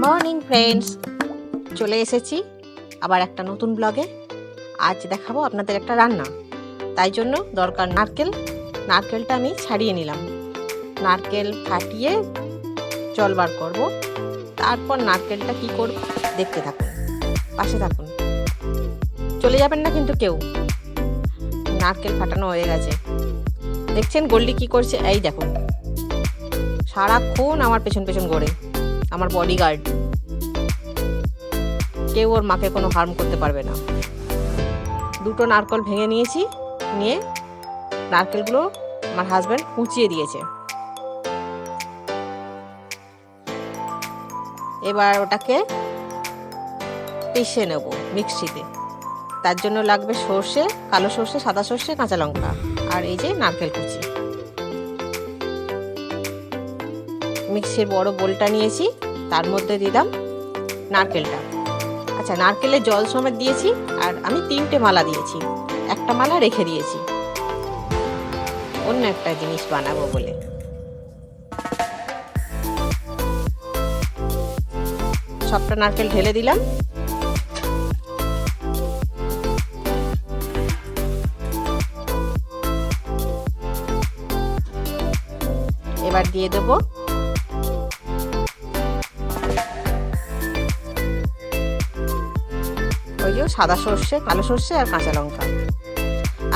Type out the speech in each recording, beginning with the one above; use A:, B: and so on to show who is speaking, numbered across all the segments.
A: Morning friends, চলে এসেছি আবার একটা নতুন ব্লগে। আজ দেখাবো আপনাদের একটা রান্না, তাই জন্য দরকার নারকেলটা আমি ছাড়িয়ে নিলাম। নারকেল ফাটিয়ে জল বার করবো, তারপর নারকেলটা কি করব দেখতে থাকুন, পাশে থাকুন, চলে যাবেন না কিন্তু কেউ। নারকেল ফাটানো হয়ে গেছে, দেখছেন গোল্ডি কি করছে, এই দেখুন সারাক্ষণ আমার পেছন পেছন ঘোরে, আমার বডিগার্ড। কেউ ওর মাকে কোনো হার্ম করতে পারবে না। দুটো নারকেল ভেঙে নিয়েছি, নিয়ে নারকেলগুলো আমার হাজব্যান্ড কুচিয়ে দিয়েছে। এবার ওটাকে পিষে নেব মিক্সিতে। তার জন্য লাগবে সর্ষে, কালো সর্ষে, সাদা সর্ষে, কাঁচা লঙ্কা আর এই যে নারকেল কুচি। মিক্সির বড় বোলটা নিয়েছি, তার মধ্যে দিলাম নারকেলটা। আচ্ছা, নারকেলের জল সমেত দিয়েছি, আর আমি 3টে মালা দিয়েছি, একটা মালা রেখে দিয়েছি অন্য একটা জিনিস বানাবো বলে। সবটা নারকেল ঢেলে দিলাম। এবার দিয়ে দেবো ওই যে সাদা সর্ষে, কালো সর্ষে আর কাঁচা লঙ্কা।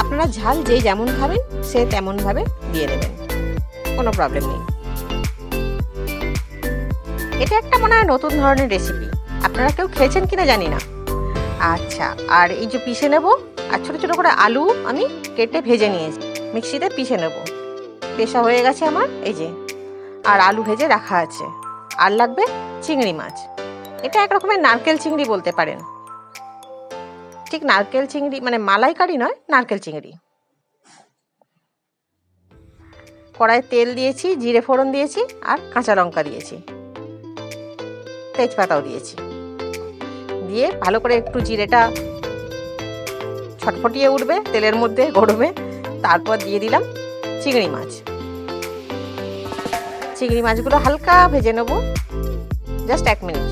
A: আপনারা ঝাল যে যেমন খাবেন সে তেমন ভাবে দিয়ে দেবেন, কোনো প্রবলেম নেই। এটা একটা মনে হয় নতুন ধরনের রেসিপি, আপনারা কেউ খেয়েছেন কিনা জানি না। আচ্ছা, আর এই যে পিষে নেব, আর ছোটো ছোটো করে আলু আমি কেটে ভেজে নিয়েছি, মিক্সিতে পিষে নেব। পেশা হয়ে গেছে আমার, এই যে, আর আলু ভেজে রাখা আছে। আর লাগবে চিংড়ি মাছ, এটা এক রকমের নারকেল চিংড়ি বলতে পারেন। ঠিক নারকেল চিংড়ি মানে মালাইকারি নয়, নারকেল চিংড়ি। কড়াইয়ে তেল দিয়েছি, জিরে ফোড়ন দিয়েছি, আর কাঁচা লঙ্কা দিয়েছি, তেজপাতাও দিয়েছি। দিয়ে ভালো করে একটু জিরেটা ছটফটিয়ে উঠবে তেলের মধ্যে গরমে, তারপর দিয়ে দিলাম চিংড়ি মাছ। চিংড়ি মাছগুলো হালকা ভেজে নেব, জাস্ট 1 মিনিট।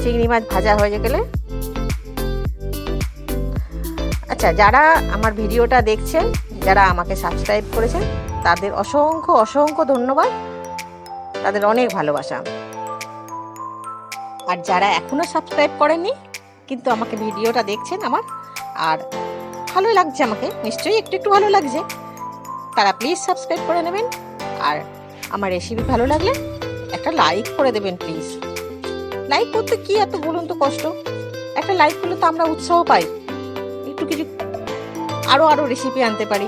A: চিংড়ি মাছ ভাজা হয়ে গেলে, আচ্ছা, যারা আমার ভিডিওটা দেখছেন, যারা আমাকে সাবস্ক্রাইব করেছেন, তাদের অসংখ্য অসংখ্য ধন্যবাদ, তাদের অনেক ভালোবাসা। আর যারা এখনো সাবস্ক্রাইব করেননি কিন্তু আমাকে ভিডিওটা দেখছেন আমার, আর ভালো লাগছে, আমাকে নিশ্চয়ই একটু একটু ভালো লাগছে, তারা প্লিজ সাবস্ক্রাইব করে নেবেন। আর আমার রেসিপি ভালো লাগলে একটা লাইক করে দেবেন প্লিজ। লাইক করতে কি এত বলুন তো কষ্ট, একটা লাইক করলে তো আমরা উৎসাহ পাই, একটু কিছু আরো রেসিপি আনতে পারি।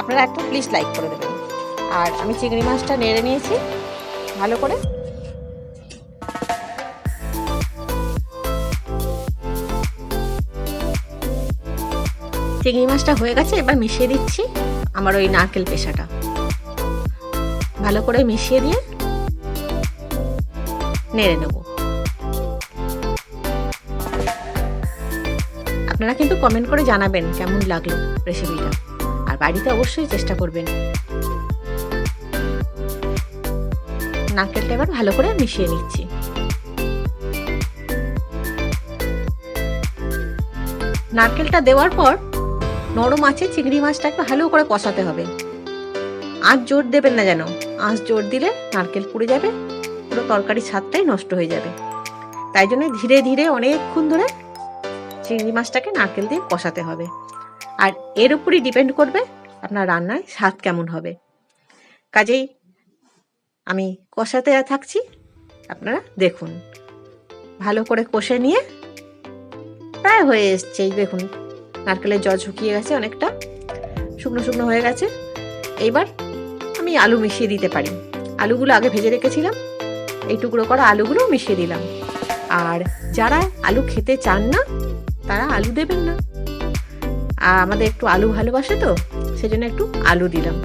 A: আপনারা একটা প্লিজ লাইক করে দেবেন। আর আমি চিংড়ি মাছটা নেড়ে নিয়েছি ভালো করে। চিংড়ি মাছটা হয়ে গেছে, এবার মিশিয়ে দিচ্ছি আমার ওই নারকেল পেশাটা। ভালো করে মিশিয়ে দিয়ে নেড়ে নেব। আপনারা কিন্তু কমেন্ট করে জানাবেন কেমন লাগলো রেসিপিটা, আর বাড়িতে অবশ্যই চেষ্টা করবেন। নারকেলটা এবার ভালো করে মিশিয়ে নিচ্ছি। নারকেলটা দেওয়ার পর নরম আছে চিংড়ি মাছটাকে ভালো করে কষাতে হবে। আঁচ জোর দেবেন না, যেন আঁচ জোর দিলে নারকেল পুড়ে যাবে, পুরো তরকারির স্বাদটাই নষ্ট হয়ে যাবে। তাই জন্য ধীরে ধীরে অনেকক্ষণ ধরে চিংড়ি মাছটাকে নারকেল দিয়ে কষাতে হবে। আর এর উপরই ডিপেন্ড করবে আপনার রান্নায় স্বাদ কেমন হবে। কাজেই আমি কষাতে থাকছি, আপনারা দেখুন। ভালো করে কষে নিয়ে প্রায় হয়ে এসছে, এই দেখুন নারকেলের জল শুকিয়ে গেছে, অনেকটা শুকনো শুকনো হয়ে গেছে। এইবার আমি আলু মিশিয়ে দিতে পারি। আলুগুলো আগে ভেজে রেখেছিলাম, এই টুকরো করা আলুগুলো মিশিয়ে দিলাম। আর যারা আলু খেতে চান না তারা আলু দেবেন না, আর আমাদের একটু আলু ভালোবাসে তো সেজন্য একটু আলু দিলাম।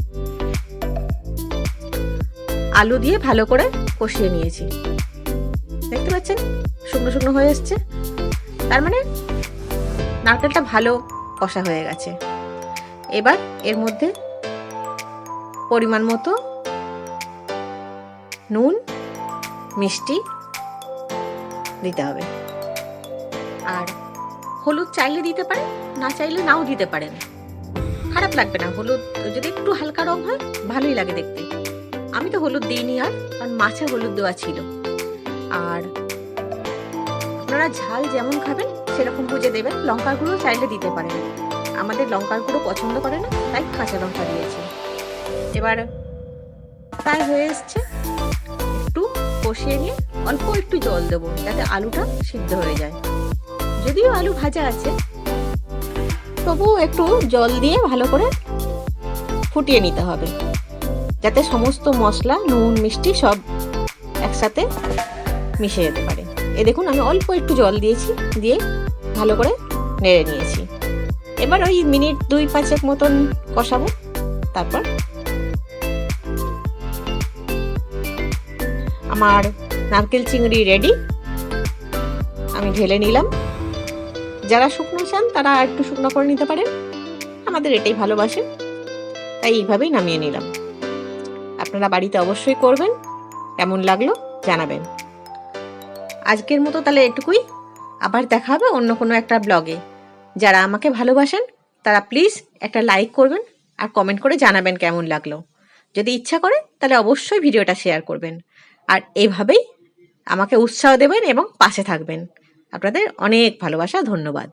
A: আলু দিয়ে ভালো করে কষিয়ে নিয়েছি, দেখতে পাচ্ছেন শুকনো শুকনো হয়ে এসছে, তার মানে নারকেলটা ভালো কষা হয়ে গেছে। এবার এর মধ্যে পরিমাণ মতো নুন মিষ্টি দিতে হবে। আর হলুদ চাইলে দিতে পারেন, না চাইলে নাও দিতে পারেন, খারাপ লাগবে না। হলুদ যদি একটু হালকা রং হয় ভালোই লাগে দেখতে। আমি তো হলুদ দিইনি, আর কারণ মাছে হলুদ দেওয়া ছিল। আর আপনারা ঝাল যেমন খাবেন সেরকম বুঝে দেবেন। লঙ্কার গুঁড়ো চাইলে দিতে পারেন, আমাদের লঙ্কার গুঁড়ো পছন্দ করে না, তাই কাঁচা লঙ্কা দিয়েছি। এবার প্রায় হয়ে এসছে, একটু কষিয়ে নিয়ে অল্প একটু জল দেবো যাতে আলুটা সিদ্ধ হয়ে যায়। যদিও আলু ভাজা আছে, তবুও একটু জল দিয়ে ভালো করে ফুটিয়ে নিতে হবে যাতে সমস্ত মশলা নুন মিষ্টি সব একসাথে মিশে যেতে পারে। দেখুন আমি অল্প একটু জল দিয়েছি, দিয়ে ভালো করে নেড়ে নিয়েছি। এবার ওই মিনিট 2-5 মতন কষাবো। তারপর আমার নারকেল চিংড়ি রেডি, আমি ঢেলে নিলাম। যারা শুকনো চান তারা একটু শুকনো করে নিতে পারেন, আমাদের এটাই ভালোবাসে তাই এইভাবেই নামিয়ে নিলাম। আপনারা বাড়িতে অবশ্যই করবেন, কেমন লাগলো জানাবেন। আজকের মতো তাহলে এটুকুই, আবার দেখা হবে অন্য কোনো একটা ব্লগে। যারা আমাকে ভালোবাসেন তারা প্লিজ একটা লাইক করবেন আর কমেন্ট করে জানাবেন কেমন লাগলো। যদি ইচ্ছা করে তাহলে অবশ্যই ভিডিওটা শেয়ার করবেন। আর এভাবেই আমাকে উৎসাহ দেবেন এবং পাশে থাকবেন। আপনাদের অনেক ভালোবাসা, ধন্যবাদ।